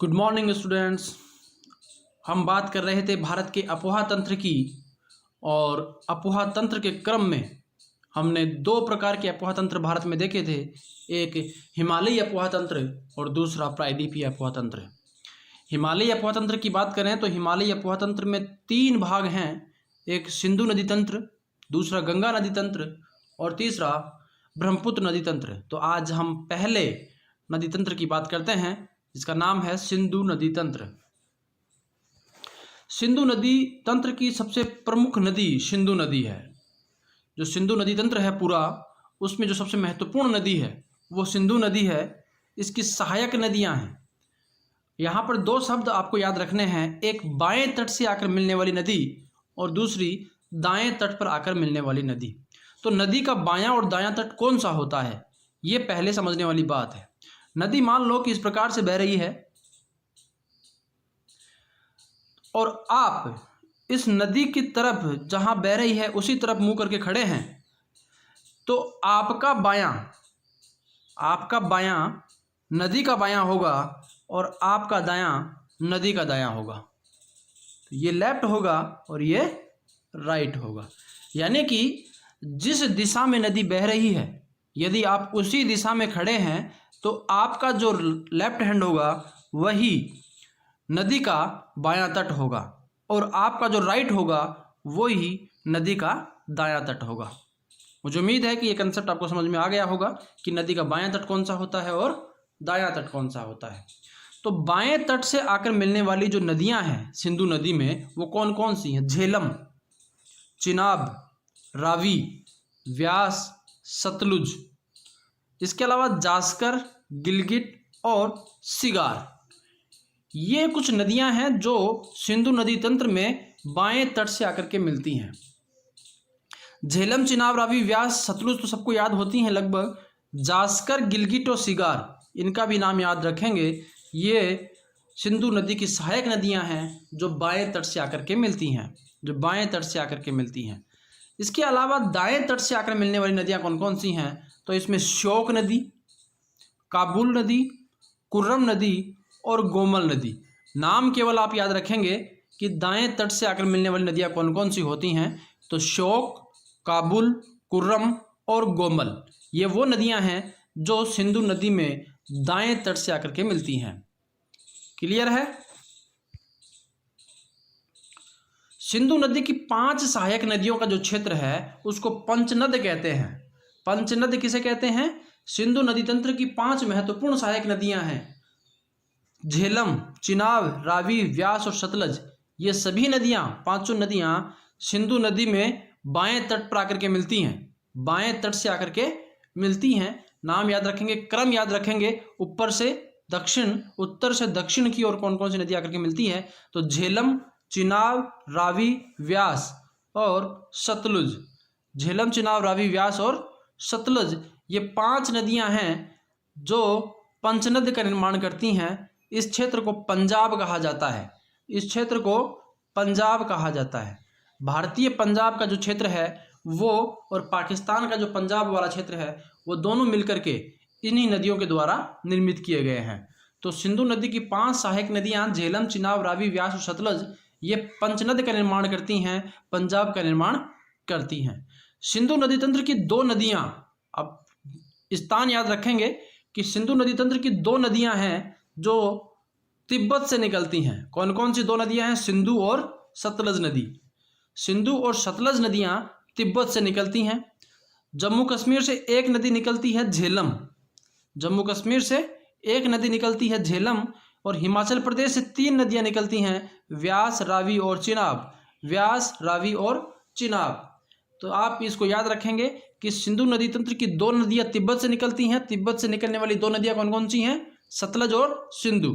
Good morning students. हम बात कर रहे थे भारत के अपोहा तंत्र की, और अपोहा तंत्र के क्रम में हमने दो प्रकार के अपोहा तंत्र भारत में देखे थे। एक हिमालयी अपोहा तंत्र और दूसरा प्रायद्वीपीय अपोहा तंत्र। हिमालयी अपोहा तंत्र की बात करें तो हिमालयी अपोहा तंत्र में तीन भाग हैं। एक सिंधु नदी तंत्र, दूसरा गंगा नदी तंत्र और तीसरा ब्रह्मपुत्र नदी तंत्र। तो आज हम पहले नदी तंत्र की बात करते हैं, जिसका नाम है सिंधु नदी तंत्र। सिंधु नदी तंत्र की सबसे प्रमुख नदी सिंधु नदी है। जो सिंधु नदी तंत्र है पूरा, उसमें जो सबसे महत्वपूर्ण नदी है वो सिंधु नदी है। इसकी सहायक नदियां हैं। यहाँ पर दो शब्द आपको याद रखने हैं, एक बाएं तट से आकर मिलने वाली नदी और दूसरी दाएं तट पर आकर मिलने वाली नदी। तो नदी का बायां और दायां तट कौन सा होता है, ये पहले समझने वाली बात है। नदी मान लो कि इस प्रकार से बह रही है और आप इस नदी की तरफ जहां बह रही है उसी तरफ मुंह करके खड़े हैं, तो आपका बायां नदी का बायां होगा और आपका दायां नदी का दायां होगा। तो ये लेफ्ट होगा और ये राइट होगा। यानी कि जिस दिशा में नदी बह रही है, यदि आप उसी दिशा में खड़े हैं तो आपका जो लेफ्ट हैंड होगा वही नदी का बायां तट होगा और आपका जो राइट होगा वही नदी का दायां तट होगा। मुझे उम्मीद है कि ये कंसेप्ट आपको समझ में आ गया होगा कि नदी का बायां तट कौन सा होता है और दायां तट कौन सा होता है। तो बाएं तट से आकर मिलने वाली जो नदियां हैं सिंधु नदी में, वो कौन कौन सी हैं? झेलम, चिनाब, रावी, व्यास, सतलुज। इसके अलावा जास्कर, गिलगिट और सिगार, ये कुछ नदियां हैं जो सिंधु नदी तंत्र में बाएं तट से आकर के मिलती हैं। झेलम, चिनाब, रावी, व्यास, सतलुज तो सबको याद होती हैं लगभग। जास्कर, गिलगिट और सिगार, इनका भी नाम याद रखेंगे। ये सिंधु नदी की सहायक नदियां हैं जो बाएं तट से आकर के मिलती हैं, इसके अलावा दाएं तट से आकर मिलने वाली नदियां कौन कौन सी हैं? तो इसमें श्योक नदी, काबुल नदी, कुर्रम नदी और गोमल नदी। नाम केवल आप याद रखेंगे कि दाएं तट से आकर मिलने वाली नदियां कौन कौन सी होती हैं। तो श्योक, काबुल, कुर्रम और गोमल, ये वो नदियां हैं जो सिंधु नदी में दाएं तट से आकर के मिलती हैं। क्लियर है? सिंधु नदी की 5 सहायक नदियों का जो क्षेत्र है उसको पंचनद कहते हैं। पंचनद किसे कहते हैं? सिंधु नदी तंत्र की 5 महत्वपूर्ण सहायक नदियां हैं। झेलम, चिनाब, रावी, व्यास और सतलज, ये सभी नदियां, पांचों नदियां सिंधु नदी में बाएं तट पर आकर के मिलती हैं, बाएं तट से आकर के मिलती हैं। नाम याद रखेंगे, क्रम याद रखेंगे, ऊपर से दक्षिण, उत्तर से दक्षिण की ओर कौन कौन सी नदी आकर के मिलती है। तो झेलम, चिनाब, रावी, व्यास और सतलुज। झेलम, चिनाब, रावी, व्यास और सतलुज, ये 5 नदियां हैं जो पंचनद का निर्माण करती हैं। इस क्षेत्र को पंजाब कहा जाता है। भारतीय पंजाब का जो क्षेत्र है वो और पाकिस्तान का जो पंजाब वाला क्षेत्र है वो दोनों मिलकर के इन्हीं नदियों के द्वारा निर्मित किए गए हैं। तो सिंधु नदी की 5 सहायक नदियां झेलम, चिनाब, रावी, व्यास और सतलज, ये पंचनद का निर्माण करती हैं, पंजाब का निर्माण करती हैं। सिंधु नदी तंत्र की 2 नदियां, अब स्थान याद रखेंगे कि सिंधु नदी तंत्र की 2 नदियां हैं जो तिब्बत से निकलती हैं। कौन कौन सी 2 नदियां हैं? सिंधु और सतलज नदी। सिंधु और सतलज नदियां तिब्बत से निकलती हैं। जम्मू कश्मीर से एक नदी निकलती है झेलम, और हिमाचल प्रदेश से 3 नदियां निकलती हैं, व्यास, रावी और चिनाब। तो आप इसको याद रखेंगे कि सिंधु नदी तंत्र की 2 नदियां तिब्बत से निकलती हैं। तिब्बत से निकलने वाली 2 नदियां कौन कौन सी हैं? सतलज और सिंधु।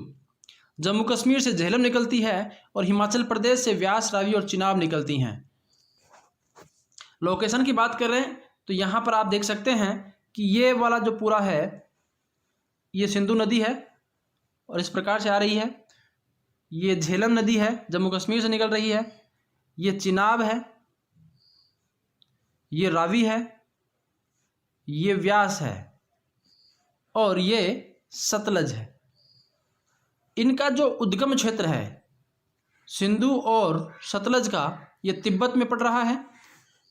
जम्मू कश्मीर से झेलम निकलती है और हिमाचल प्रदेश से व्यास, रावी और चिनाब निकलती हैं। लोकेशन की बात करें तो यहाँ पर आप देख सकते हैं कि ये वाला जो पूरा है ये सिंधु नदी है और इस प्रकार से आ रही है। ये झेलम नदी है, जम्मू कश्मीर से निकल रही है। ये चिनाब है, ये रावी है, ये व्यास है और ये सतलज है। इनका जो उद्गम क्षेत्र है सिंधु और सतलज का, ये तिब्बत में पड़ रहा है।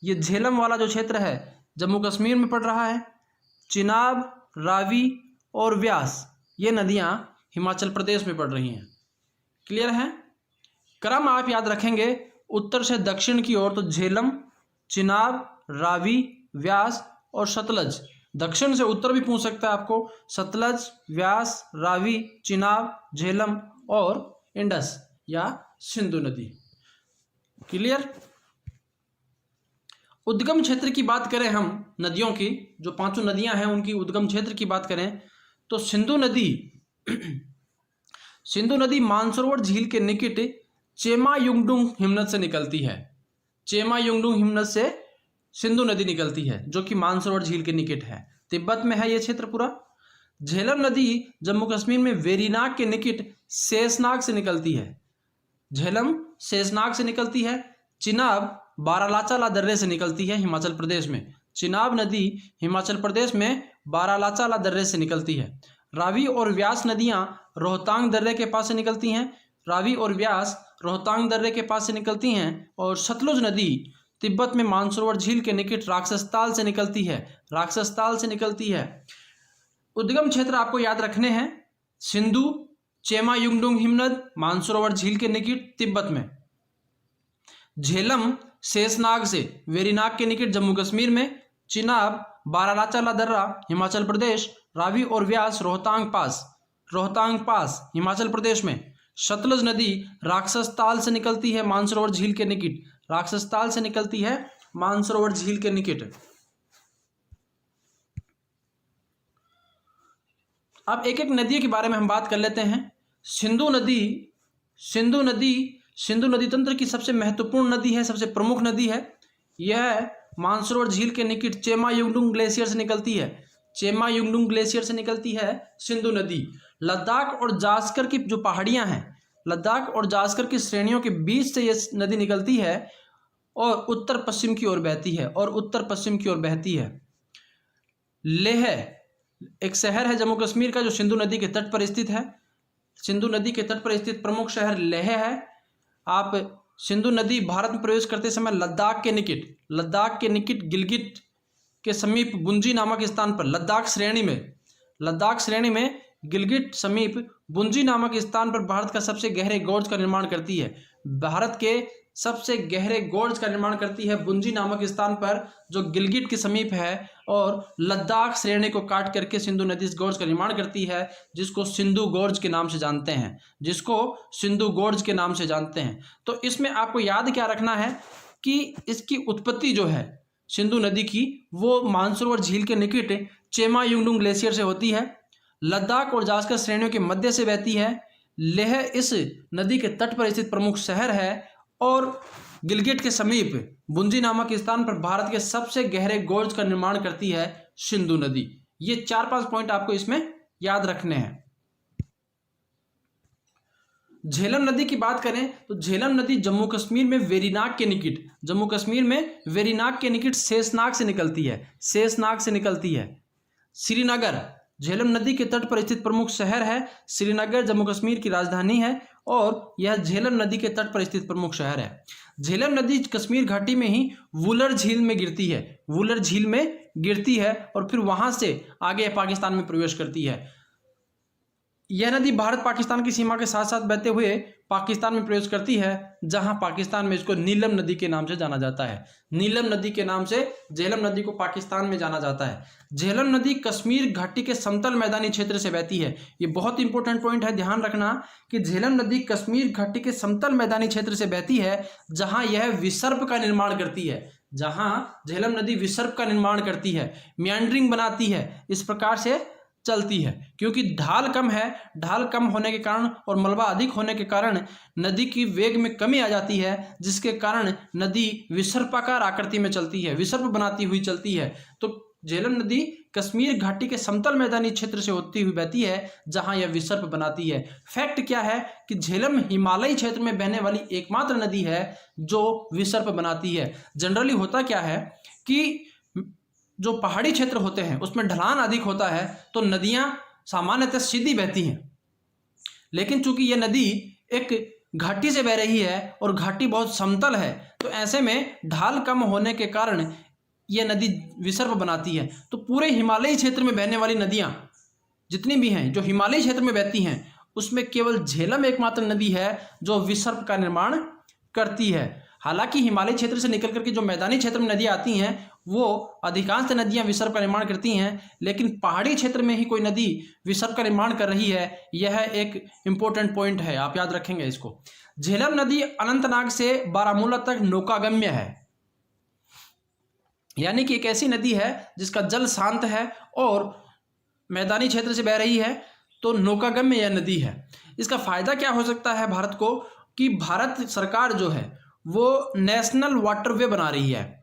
ये झेलम वाला जो क्षेत्र है जम्मू कश्मीर में पड़ रहा है। चिनाब, रावी और व्यास ये नदियाँ हिमाचल प्रदेश में पड़ रही हैं। क्लियर है? क्रम आप याद रखेंगे उत्तर से दक्षिण की ओर, तो झेलम, चिनाब, रावी, व्यास और सतलज। दक्षिण से उत्तर भी पूछ सकता है आपको, सतलज, व्यास, रावी, चिनाब, झेलम और इंडस या सिंधु नदी। क्लियर? उद्गम क्षेत्र की बात करें हम नदियों की, जो पांचों नदियां हैं उनकी उद्गम क्षेत्र की बात करें तो सिंधु नदी मानसरोवर झील के निकट चेमा युंगडुंग हिमनद से निकलती है। चेमा युंगडुंग हिमनद से सिंधु नदी निकलती है जो कि मानसरोवर झील के निकट है, तिब्बत में है ये क्षेत्र पूरा। झेलम नदी जम्मू कश्मीर में वेरीनाग के निकट शेषनाग से निकलती है। झेलम शेषनाग से निकलती है। चिनाब बारालाचाला दर्रे से निकलती है हिमाचल प्रदेश में। चिनाब नदी हिमाचल प्रदेश में बारालाचाला दर्रे से निकलती है। रावी और व्यास नदियां रोहतांग दर्रे के पास से निकलती हैं। रावी और व्यास रोहतांग दर्रे के पास से निकलती हैं। और सतलुज नदी तिब्बत में मानसरोवर झील के निकट राक्षसताल से निकलती है। राक्षसताल से निकलती है। उद्गम क्षेत्र आपको याद रखने हैं, सिंधु, चेमा युंगडुंग हिमनद, मानसरोवर झील के निकट तिब्बत में। झेलम शेषनाग से वेरीनाग के निकट जम्मू कश्मीर में। चिनाब बारालाचाला दर्रा हिमाचल प्रदेश। रावी और व्यास रोहतांग पास हिमाचल प्रदेश में। सतलुज नदी राक्षसताल से निकलती है मानसरोवर झील के निकट। राक्षसताल से निकलती है मानसरोवर झील के निकट। अब एक एक नदी के बारे में हम बात कर लेते हैं। सिंधु नदी तंत्र की सबसे महत्वपूर्ण नदी है, सबसे प्रमुख नदी है। यह मानसरोवर झील के निकट चेमा युंगडुंग ग्लेशियर से निकलती है। चेमा युंगडुंग ग्लेशियर से निकलती है सिंधु नदी। लद्दाख और जास्कर की जो पहाड़ियां हैं, लद्दाख और जास्कर की श्रेणियों के बीच से यह नदी निकलती है और उत्तर पश्चिम की ओर बहती है। लेह एक शहर है जम्मू कश्मीर का जो सिंधु नदी के तट पर स्थित है। सिंधु नदी के तट पर स्थित प्रमुख शहर लेह है। आप सिंधु नदी भारत में प्रवेश करते समय लद्दाख के निकट गिलगिट के समीप बुंजी नामक स्थान पर, लद्दाख श्रेणी में गिलगिट समीप बुंजी नामक स्थान पर भारत का सबसे गहरे गोर्ज का निर्माण करती है। भारत के सबसे गहरे गोर्ज का निर्माण करती है बुंजी नामक स्थान पर जो गिलगिट के समीप है। और लद्दाख श्रेणी को काट करके सिंधु नदी इस गोर्ज का निर्माण करती है जिसको सिंधु गोर्ज के नाम से जानते हैं। तो इसमें आपको याद क्या रखना है कि इसकी उत्पत्ति जो है सिंधु नदी की वो मानसरोवर झील के निकट चेमा युंगडुंग ग्लेशियर से होती है। लद्दाख और जास्कर श्रेणियों के मध्य से बहती है। लेह इस नदी के तट पर स्थित प्रमुख शहर है और गिलगिट के समीप बुंजी नामक स्थान पर भारत के सबसे गहरे गोर्ज का निर्माण करती है सिंधु नदी। ये 4-5 पॉइंट आपको इसमें याद रखने हैं। झेलम नदी की बात करें तो झेलम नदी जम्मू कश्मीर में वेरीनाग के निकट शेषनाग से निकलती है। श्रीनगर झेलम नदी के तट पर स्थित प्रमुख शहर है। श्रीनगर जम्मू कश्मीर की राजधानी है और यह झेलम नदी के तट पर स्थित प्रमुख शहर है। झेलम नदी कश्मीर घाटी में ही वुलर झील में गिरती है और फिर वहां से आगे पाकिस्तान में प्रवेश करती है। यह नदी भारत पाकिस्तान की सीमा के साथ साथ बहते हुए पाकिस्तान में प्रवेश करती है, जहां पाकिस्तान में इसको नीलम नदी के नाम से जाना जाता है। नीलम नदी के नाम से झेलम नदी को पाकिस्तान में जाना जाता है। झेलम नदी कश्मीर घाटी के समतल मैदानी क्षेत्र से बहती है। ये बहुत इंपॉर्टेंट पॉइंट है, ध्यान रखना कि झेलम नदी कश्मीर घाटी के समतल मैदानी क्षेत्र से बहती है जहां यह विसर्प का निर्माण करती है, मियांडरिंग बनाती है, इस प्रकार से चलती है। क्योंकि ढाल कम होने के कारण और मलबा अधिक होने के कारण नदी की वेग में कमी आ जाती है, जिसके कारण नदी विसर्पाकार आकृति में चलती है, विसर्प बनाती हुई चलती है। तो झेलम नदी कश्मीर घाटी के समतल मैदानी क्षेत्र से होती हुई बहती है जहां यह विसर्प बनाती है। फैक्ट क्या है कि झेलम हिमालयी क्षेत्र में बहने वाली एकमात्र नदी है जो विसर्प बनाती है। जनरली होता क्या है कि जो पहाड़ी क्षेत्र होते हैं उसमें ढलान अधिक होता है तो नदियां सामान्यतः सीधी बहती हैं, लेकिन चूंकि ये नदी एक घाटी से बह रही है और घाटी बहुत समतल है, तो ऐसे में ढाल कम होने के कारण ये नदी विसर्प बनाती है। तो पूरे हिमालयी क्षेत्र में बहने वाली नदियाँ जितनी भी हैं, जो हिमालयी क्षेत्र में बहती हैं, उसमें केवल झेलम एकमात्र नदी है जो विसर्प का निर्माण करती है। हालांकि हिमालय क्षेत्र से निकल करके जो मैदानी क्षेत्र में नदियाँ आती हैं वो अधिकांश नदियां विसर्प का निर्माण करती हैं, लेकिन पहाड़ी क्षेत्र में ही कोई नदी विसर्प का निर्माण कर रही है। यह एक इंपॉर्टेंट पॉइंट है, आप याद रखेंगे इसको। झेलम नदी अनंतनाग से बारामूला तक नौकागम्य है, यानी कि एक ऐसी नदी है जिसका जल शांत है और मैदानी क्षेत्र से बह रही है, तो नौकागम्य यह नदी है। इसका फायदा क्या हो सकता है भारत को, कि भारत सरकार जो है वो नेशनल वाटरवे बना रही है।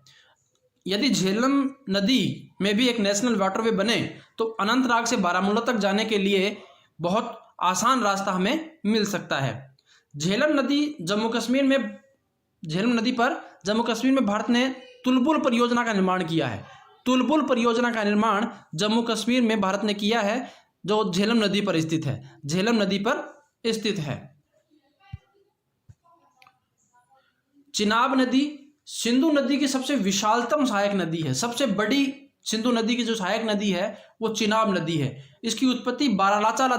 यदि झेलम नदी में भी एक नेशनल वाटरवे बने तो अनंतनाग से बारामूला तक जाने के लिए बहुत आसान रास्ता हमें मिल सकता है। झेलम नदी झेलम नदी पर जम्मू कश्मीर में भारत ने तुलबुल परियोजना का निर्माण किया है। तुलबुल परियोजना का निर्माण जम्मू कश्मीर में भारत ने किया है, जो झेलम नदी पर स्थित है। झेलम नदी पर स्थित है। चिनाब नदी सिंधु नदी की सबसे विशालतम सहायक नदी है। सबसे बड़ी सिंधु नदी की जो सहायक नदी है वो चिनाब नदी है। इसकी उत्पत्ति बारालाचाला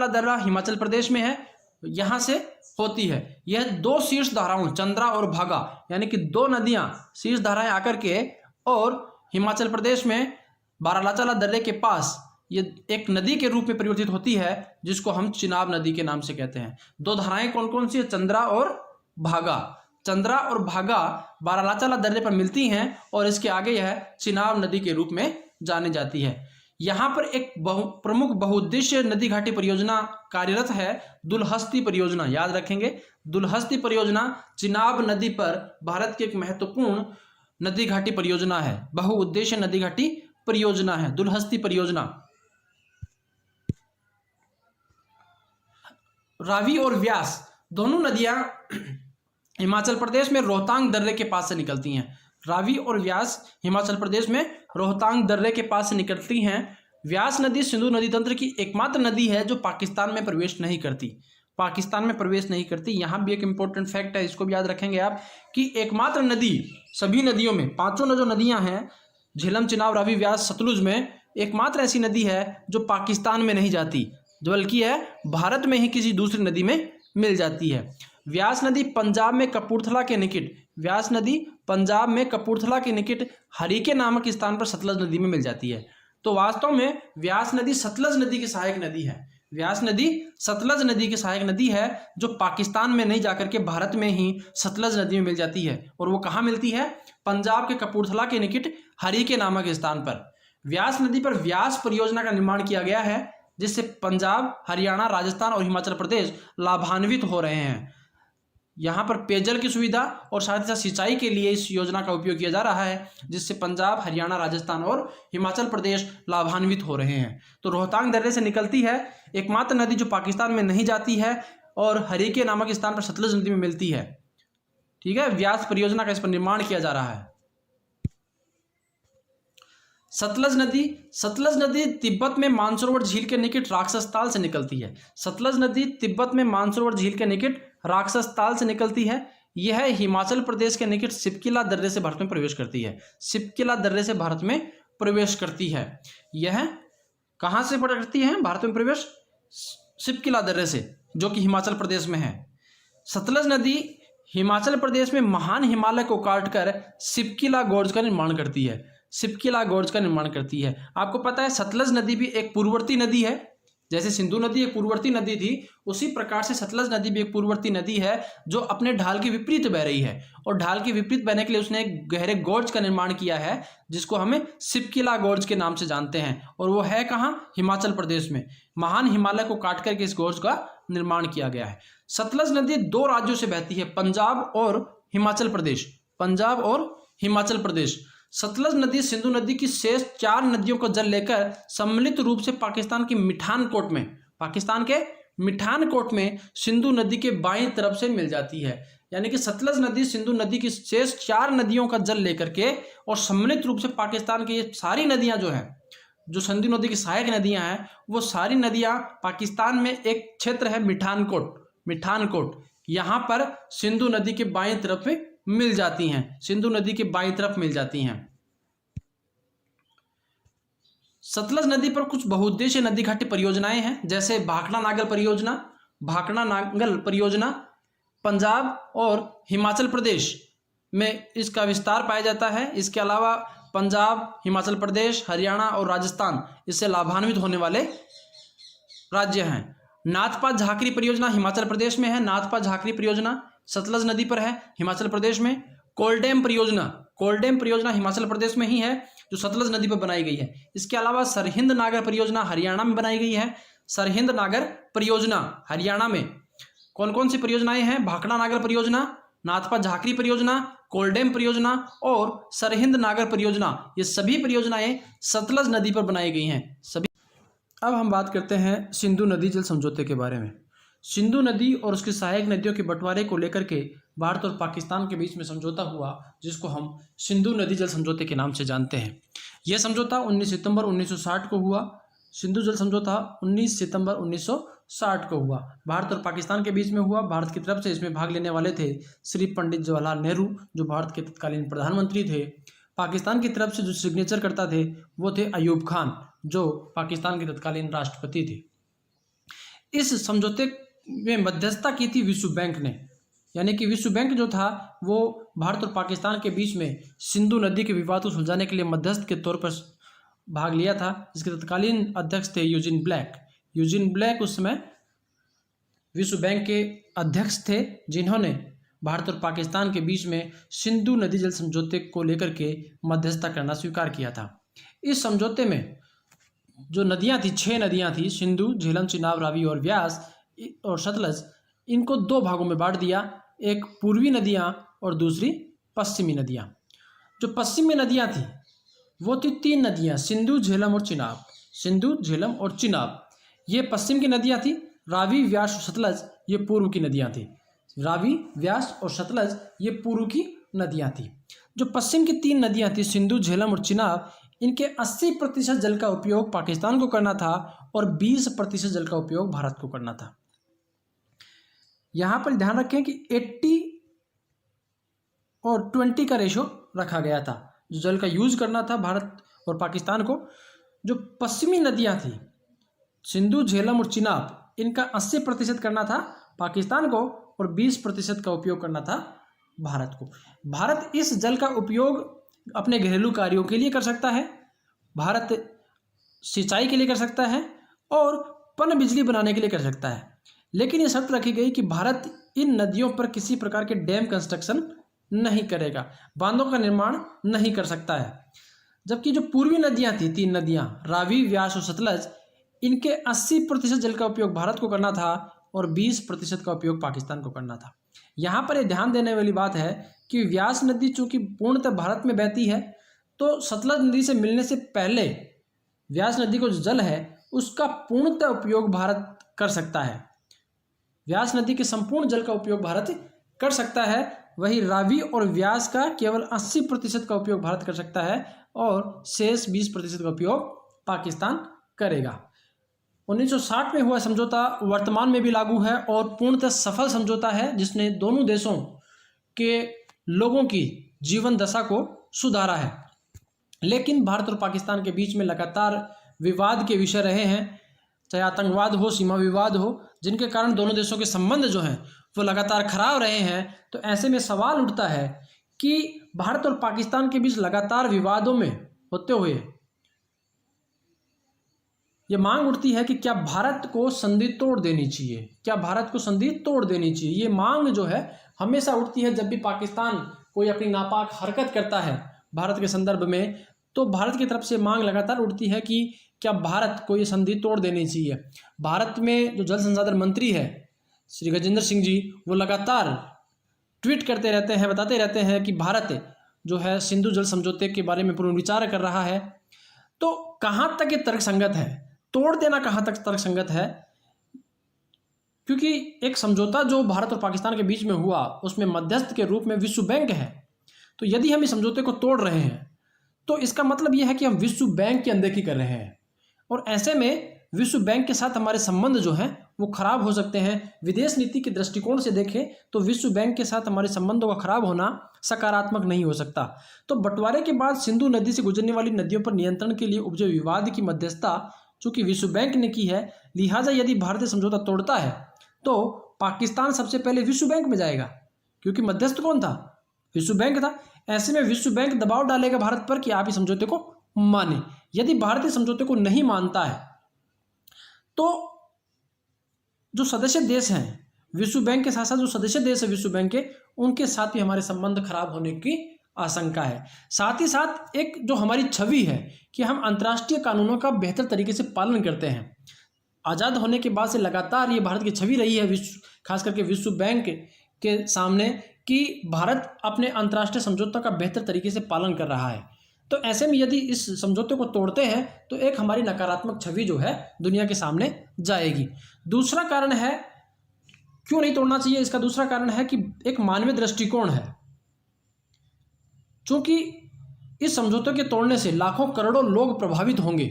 दर्रा हिमाचल प्रदेश में है, यहाँ से होती है। यह दो शीर्ष धाराओं चंद्रा और भागा, यानी कि दो नदियां शीर्ष धाराएं आकर के और हिमाचल प्रदेश में बारालाचाला दर्रे के पास ये एक नदी के रूप में परिवर्तित होती है, जिसको हम चिनाब नदी के नाम से कहते हैं। दो धाराएं कौन कौन सी है? चंद्रा और भागा। चंद्रा और भागा बारालाचाला दर्रे पर मिलती हैं और इसके आगे यह चिनाब नदी के रूप में जानी जाती है। यहाँ पर एक प्रमुख बहुउद्देशीय नदी घाटी परियोजना कार्यरत है, दुलहस्ती परियोजना। याद रखेंगे, दुलहस्ती परियोजना चिनाब नदी पर भारत की एक महत्वपूर्ण नदी घाटी परियोजना है, बहुउद्देशीय नदी घाटी परियोजना है दुलहस्ती परियोजना। रावी और व्यास दोनों नदियां हिमाचल प्रदेश में रोहतांग दर्रे के पास से निकलती हैं। रावी और व्यास हिमाचल प्रदेश में रोहतांग दर्रे के पास से निकलती हैं। व्यास नदी सिंधु नदी तंत्र की एकमात्र नदी है जो पाकिस्तान में प्रवेश नहीं करती। पाकिस्तान में प्रवेश नहीं करती। यहाँ भी एक इंपॉर्टेंट फैक्ट है, इसको भी याद रखेंगे आप, कि एकमात्र नदी सभी नदियों में, पांचों जो नदियां हैं झेलम, चिनाब, रावी, व्यास, सतलुज में एकमात्र ऐसी नदी है जो पाकिस्तान में नहीं जाती, बल्कि है भारत में ही किसी दूसरी नदी में मिल जाती है। व्यास नदी पंजाब में कपूरथला के निकट, व्यास नदी पंजाब में कपूरथला के निकट हरीके नामक स्थान पर सतलज नदी में मिल जाती है। तो वास्तव में व्यास नदी सतलज नदी की सहायक नदी है। व्यास नदी सतलज नदी की सहायक नदी है जो पाकिस्तान में नहीं जाकर के भारत में ही सतलज नदी में मिल जाती है। और वो कहाँ मिलती है? पंजाब के कपूरथला के निकट हरीके नामक स्थान पर। व्यास नदी पर व्यास परियोजना का निर्माण किया गया है, जिससे पंजाब, हरियाणा, राजस्थान और हिमाचल प्रदेश लाभान्वित हो रहे हैं। यहाँ पर पेयजल की सुविधा और साथ ही साथ सिंचाई के लिए इस योजना का उपयोग किया जा रहा है, जिससे पंजाब, हरियाणा, राजस्थान और हिमाचल प्रदेश लाभान्वित हो रहे हैं। तो रोहतांग दर्रे से निकलती है एकमात्र नदी जो पाकिस्तान में नहीं जाती है और हरीके नामक स्थान पर सतलज नदी में मिलती है। ठीक है, व्यास परियोजना का इस पर निर्माण किया जा रहा है। सतलज नदी तिब्बत में मानसरोवर झील के निकट राक्षस ताल से निकलती है। सतलज नदी तिब्बत में मानसरोवर झील के निकट राक्षस ताल से निकलती है। यह हिमाचल प्रदेश के निकट सिपकिला दर्रे से भारत में प्रवेश करती है। सिपकिला दर्रे से भारत में प्रवेश करती है। यह कहाँ से करती है भारत में प्रवेश? सिपकिला दर्रे से, जो कि हिमाचल प्रदेश में है। सतलज नदी हिमाचल प्रदेश में महान हिमालय को काटकर सिपकिला गोर्ज का निर्माण करती है। सिपकिला गोर्ज का निर्माण करती है। आपको पता है सतलज नदी भी एक पूर्ववर्ती नदी है। जैसे सिंधु नदी एक पूर्ववर्ती नदी थी, उसी प्रकार से सतलज नदी भी एक पूर्ववर्ती नदी है जो अपने ढाल के विपरीत बह रही है। और ढाल के विपरीत बहने के लिए उसने एक गहरे गोर्ज का निर्माण किया है, जिसको हमें सिपकिला गोर्ज के नाम से जानते हैं। और वो है कहाँ? हिमाचल प्रदेश में। महान हिमालय को काट करके इस गोर्ज का निर्माण किया गया है। सतलज नदी दो राज्यों से बहती है, पंजाब और हिमाचल प्रदेश। पंजाब और हिमाचल प्रदेश। सतलज नदी सिंधु नदी की शेष 4 नदियों का जल लेकर सम्मिलित रूप से पाकिस्तान के मिठानकोट में सिंधु नदी के बाईं तरफ से मिल जाती है। यानी कि सतलज नदी सिंधु नदी की शेष 4 नदियों का जल लेकर के और सम्मिलित रूप से पाकिस्तान की ये सारी नदियां जो हैं जो सिंधु नदी की सहायक नदियां हैं वो सारी नदियां पाकिस्तान में एक क्षेत्र है मिठानकोट, यहाँ पर सिंधु नदी के बाईं तरफ मिल जाती हैं, सिंधु नदी के बाईं तरफ मिल जाती हैं। सतलज नदी पर कुछ बहुउद्देशीय नदी घाटी परियोजनाएं हैं, जैसे भाखड़ा नागल परियोजना पंजाब और हिमाचल प्रदेश में इसका विस्तार पाया जाता है। इसके अलावा पंजाब, हिमाचल प्रदेश, हरियाणा और राजस्थान इससे लाभान्वित होने वाले राज्य हैं। नाथपा झाकरी परियोजना हिमाचल प्रदेश में है, नाथपा झाकरी परियोजना सतलज नदी पर है हिमाचल प्रदेश में। कोलडैम परियोजना हिमाचल प्रदेश में ही है, जो सतलज नदी पर बनाई गई है। इसके अलावा सरहिंद नागर परियोजना हरियाणा में बनाई गई है। सरहिंद नागर परियोजना हरियाणा में कौन कौन सी परियोजनाएं हैं? भाखड़ा नागर परियोजना, नाथपा झाकरी परियोजना, कोलडैम परियोजना और सरहिंद नागर परियोजना, ये सभी परियोजनाएं सतलज नदी पर बनाई गई हैं सभी। अब हम बात करते हैं सिंधु नदी जल समझौते के बारे में। सिंधु नदी और उसकी सहायक नदियों के बंटवारे को लेकर के भारत और पाकिस्तान के बीच में समझौता हुआ, जिसको हम सिंधु नदी जल समझौते के नाम से जानते हैं। यह समझौता 19 सितंबर 1960 को हुआ। सिंधु जल समझौता 19 सितंबर 1960 को हुआ, भारत और पाकिस्तान के बीच में हुआ। भारत की तरफ से इसमें भाग लेने वाले थे श्री पंडित जवाहरलाल नेहरू, जो भारत के तत्कालीन प्रधानमंत्री थे। पाकिस्तान की तरफ से जो सिग्नेचर करता थे वो थे अयूब खान, जो पाकिस्तान के तत्कालीन राष्ट्रपति थे। इस समझौते में मध्यस्थता की थी विश्व बैंक ने, यानी कि विश्व बैंक जो था वो भारत और पाकिस्तान के बीच में सिंधु नदी के विवाद को सुलझाने के लिए मध्यस्थ के तौर पर भाग लिया था, जिसके तत्कालीन अध्यक्ष थे यूजिन ब्लैक उस समय विश्व बैंक के अध्यक्ष थे, जिन्होंने भारत और पाकिस्तान के बीच में सिंधु नदी जल समझौते को लेकर के मध्यस्थता करना स्वीकार किया था। इस समझौते में जो नदियां थी, 6 नदियां थी, सिंधु, झेलम, चिनाब, रावी और व्यास और सतलज, इनको 2 भागों में बांट दिया। एक पूर्वी नदियां और दूसरी पश्चिमी नदियां। जो पश्चिमी नदियां थी वो थी 3 नदियां, सिंधु, झेलम और चिनाब, ये पश्चिम की नदियां थी। रावी, व्यास और सतलज ये पूर्व की नदियां थी। रावी, व्यास और सतलज ये पूर्व की नदियां थी। जो पश्चिम की 3 नदियां थी, सिंधु, झेलम और चिनाब, इनके 80% जल का उपयोग पाकिस्तान को करना था और 20% जल का उपयोग भारत को करना था। यहाँ पर ध्यान रखें कि 80 और 20 का रेशो रखा गया था, जो जल का यूज करना था भारत और पाकिस्तान को। जो पश्चिमी नदियाँ थी, सिंधु, झेलम और चिनाब, इनका 80% करना था पाकिस्तान को और 20% का उपयोग करना था भारत को। भारत इस जल का उपयोग अपने घरेलू कार्यों के लिए कर सकता है, भारत सिंचाई के लिए कर सकता है और पन बिजली बनाने के लिए कर सकता है। लेकिन ये शर्त रखी गई कि भारत इन नदियों पर किसी प्रकार के डैम कंस्ट्रक्शन नहीं करेगा, बांधों का निर्माण नहीं कर सकता है। जबकि जो पूर्वी नदियां थी, 3 नदियां, रावी, व्यास और सतलज, इनके 80% जल का उपयोग भारत को करना था और 20% का उपयोग पाकिस्तान को करना था। यहाँ पर यह ध्यान देने वाली बात है कि व्यास नदी चूंकि पूर्णतः भारत में बहती है, तो सतलज नदी से मिलने से पहले व्यास नदी को जो जल है उसका पूर्णतः उपयोग भारत कर सकता है। व्यास नदी के संपूर्ण जल का उपयोग भारत कर सकता है, वही रावी और व्यास का केवल 80% का उपयोग भारत कर सकता है और शेष 20% का उपयोग पाकिस्तान करेगा। 1960 में हुआ समझौता वर्तमान में भी लागू है और पूर्णतः सफल समझौता है, जिसने दोनों देशों के लोगों की जीवन दशा को सुधारा है। लेकिन भारत और पाकिस्तान के बीच में लगातार विवाद के विषय रहे हैं, चाहे आतंकवाद हो, सीमा विवाद हो, जिनके कारण दोनों देशों के संबंध जो हैं वो लगातार खराब रहे हैं। तो ऐसे में सवाल उठता है कि भारत और पाकिस्तान के बीच लगातार विवादों में होते हुए ये मांग उठती है कि क्या भारत को संधि तोड़ देनी चाहिए, ये मांग जो है हमेशा उठती है जब भी पाकिस्तान कोई अपनी नापाक हरकत करता है भारत के संदर्भ में। तो भारत की तरफ से मांग लगातार उठती है कि क्या भारत को ये संधि तोड़ देनी चाहिए। भारत में जो जल संसाधन मंत्री है श्री गजेंद्र सिंह जी, वो लगातार ट्वीट करते रहते हैं, बताते रहते हैं कि भारत जो है सिंधु जल समझौते के बारे में पुनर्विचार कर रहा है। तो कहाँ तक ये तर्कसंगत है, तोड़ देना कहाँ तक तर्कसंगत है? क्योंकि एक समझौता जो भारत और पाकिस्तान के बीच में हुआ उसमें मध्यस्थ के रूप में विश्व बैंक है। तो यदि हम इस समझौते को तोड़ रहे हैं तो इसका मतलब यह है कि हम विश्व बैंक की अनदेखी कर रहे हैं। और ऐसे में विश्व बैंक के साथ हमारे संबंध जो हैं वो खराब हो सकते हैं। विदेश नीति के दृष्टिकोण से देखें तो विश्व बैंक के साथ हमारे संबंधों का खराब होना सकारात्मक नहीं हो सकता। तो बंटवारे के बाद सिंधु नदी से गुजरने वाली नदियों पर नियंत्रण के लिए उपजे विवाद की मध्यस्थता चूंकि विश्व बैंक ने की है, लिहाजा यदि भारत समझौता तोड़ता है तो पाकिस्तान सबसे पहले विश्व बैंक में जाएगा, क्योंकि मध्यस्थ कौन था? विश्व बैंक था। ऐसे में विश्व बैंक दबाव डालेगा भारत पर कि आप इस समझौते को माने। यदि भारत इस समझौते को नहीं मानता है तो जो सदस्य देश हैं विश्व बैंक के साथ साथ जो सदस्य देश है विश्व बैंक के, उनके साथ भी हमारे संबंध खराब होने की आशंका है। साथ ही साथ एक जो हमारी छवि है कि हम अंतर्राष्ट्रीय कानूनों का बेहतर तरीके से पालन करते हैं। आज़ाद होने के बाद से लगातार ये भारत की छवि रही है खास करके विश्व बैंक के सामने कि भारत अपने अंतर्राष्ट्रीय समझौतों का बेहतर तरीके से पालन कर रहा है। तो ऐसे में यदि इस समझौते को तोड़ते हैं तो एक हमारी नकारात्मक छवि जो है दुनिया के सामने जाएगी। दूसरा कारण है क्यों नहीं तोड़ना चाहिए, इसका दूसरा कारण है कि एक मानवीय दृष्टिकोण है। क्योंकि इस समझौते के तोड़ने से लाखों करोड़ों लोग प्रभावित होंगे।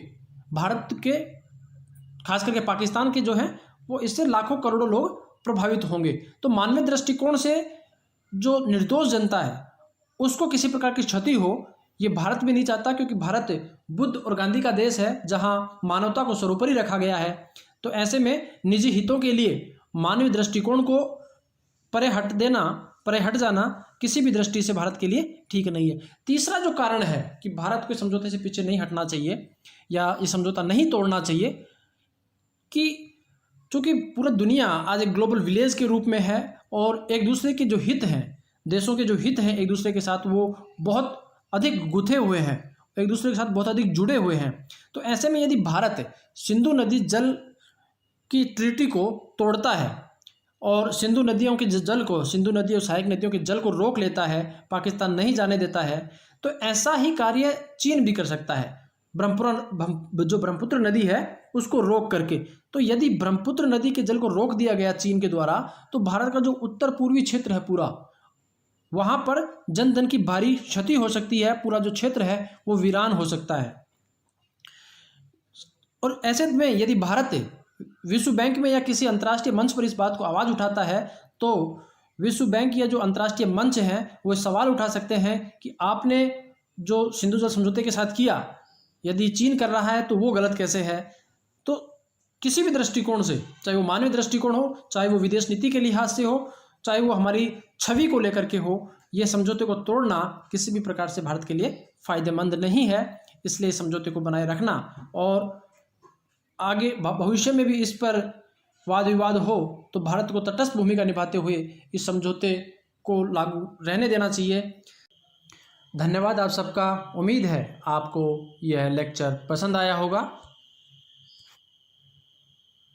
भारत के खास करके पाकिस्तान के जो हैं वो इससे लाखों करोड़ों लोग प्रभावित होंगे। तो मानवीय दृष्टिकोण से जो निर्दोष जनता है उसको किसी प्रकार की क्षति हो ये भारत भी नहीं चाहता, क्योंकि भारत बुद्ध और गांधी का देश है जहां मानवता को सर्वोपरि रखा गया है। तो ऐसे में निजी हितों के लिए मानवीय दृष्टिकोण को परे हट जाना किसी भी दृष्टि से भारत के लिए ठीक नहीं है। तीसरा जो कारण है कि भारत को समझौते से पीछे नहीं हटना चाहिए या ये समझौता नहीं तोड़ना चाहिए कि चूँकि पूरा दुनिया आज एक ग्लोबल विलेज के रूप में है और एक दूसरे के जो हित हैं, देशों के जो हित हैं एक दूसरे के साथ वो बहुत अधिक गुथे हुए हैं, एक दूसरे के साथ बहुत अधिक जुड़े हुए हैं। तो ऐसे में यदि भारत सिंधु नदी जल की ट्रीटी को तोड़ता है और सिंधु नदियों के जल को, सिंधु नदी और सहायक नदियों के जल को रोक लेता है, पाकिस्तान नहीं जाने देता है, तो ऐसा ही कार्य चीन भी कर सकता है ब्रह्मपुत्र नदी है उसको रोक करके। तो यदि ब्रह्मपुत्र नदी के जल को रोक दिया गया चीन के द्वारा तो भारत का जो उत्तर पूर्वी क्षेत्र है पूरा, वहाँ पर जन धन की भारी क्षति हो सकती है, पूरा जो क्षेत्र है वो वीरान हो सकता है। और ऐसे में यदि भारत विश्व बैंक में या किसी अंतर्राष्ट्रीय मंच पर इस बात को आवाज़ उठाता है तो विश्व बैंक या जो अंतर्राष्ट्रीय मंच हैं वो सवाल उठा सकते हैं कि आपने जो सिंधु जल समझौते के साथ किया, यदि चीन कर रहा है तो वो गलत कैसे है। तो किसी भी दृष्टिकोण से, चाहे वो मानवीय दृष्टिकोण हो, चाहे वो विदेश नीति के लिहाज से हो, चाहे वो हमारी छवि को लेकर के हो, ये समझौते को तोड़ना किसी भी प्रकार से भारत के लिए फ़ायदेमंद नहीं है। इसलिए समझौते को बनाए रखना और आगे भविष्य में भी इस पर वाद विवाद हो तो भारत को तटस्थ भूमिका निभाते हुए इस समझौते को लागू रहने देना चाहिए। धन्यवाद आप सबका। उम्मीद है आपको यह लेक्चर पसंद आया होगा।